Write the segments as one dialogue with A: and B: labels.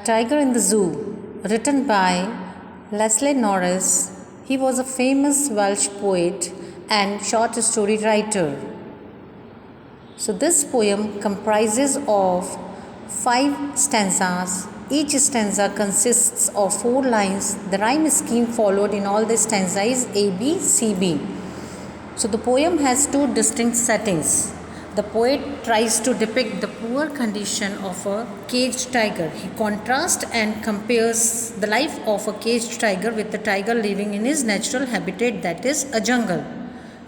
A: Tiger in the Zoo, written by Leslie Norris. He was a famous Welsh poet and short story writer. So this poem comprises of 5 stanzas. Each stanza consists of 4 lines. The rhyme scheme followed in all the stanzas is A, B, C, B. So the poem has 2 distinct settings. The poet tries to depict the poor condition of a caged tiger. He contrasts and compares the life of a caged tiger with the tiger living in his natural habitat, that is a jungle.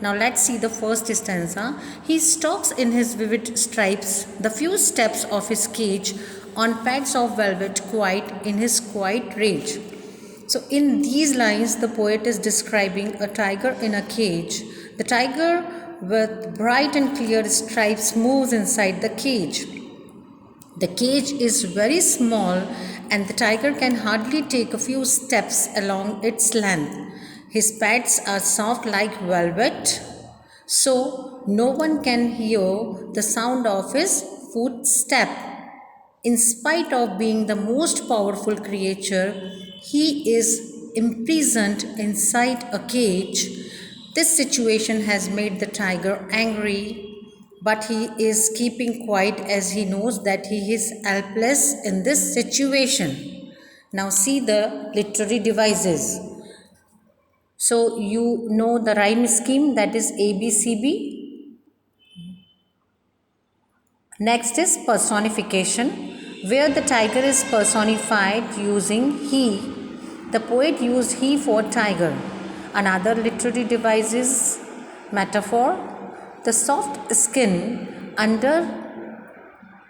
A: Now let's see the first stanza. He stalks in his vivid stripes the few steps of his cage on pads of velvet, quiet in his quiet rage. So in these lines the poet is describing a tiger in a cage. The tiger with bright and clear stripes moves inside the cage. The cage is very small and the tiger can hardly take a few steps along its length. His pads are soft like velvet, so no one can hear the sound of his footstep. In spite of being the most powerful creature, he is imprisoned inside a cage. This situation has made the tiger angry, but he is keeping quiet as he knows that he is helpless in this situation. Now see the literary devices. So you know the rhyme scheme, that is ABCB. Next is personification, where the tiger is personified using he. The poet used he for tiger. Another literary device is metaphor. The soft skin under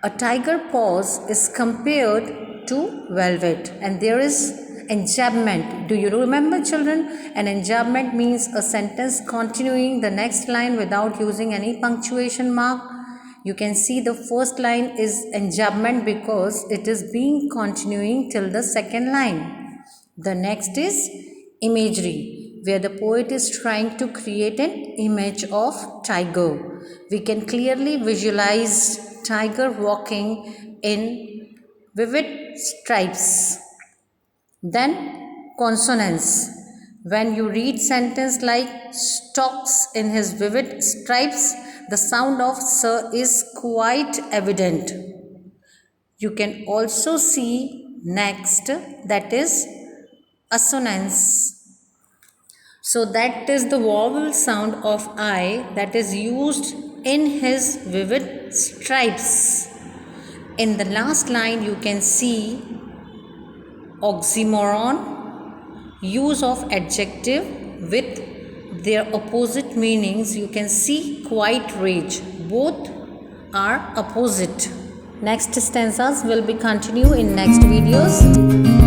A: a tiger paws is compared to velvet, and there is enjambment. Do you remember, children? An enjambment means a sentence continuing the next line without using any punctuation mark. You can see the first line is enjambment because it is being continuing till the second line. The next is imagery, where the poet is trying to create an image of tiger. We can clearly visualize tiger walking in vivid stripes. Then consonants. When you read sentence like stalks in his vivid stripes, the sound of sir is quite evident. You can also see next, that is assonance. So that is the vowel sound of I that is used in his vivid stripes. In the last line you can see oxymoron, use of adjective with their opposite meanings. You can see quiet rage. Both are opposite. Next stanzas will be continued in next videos.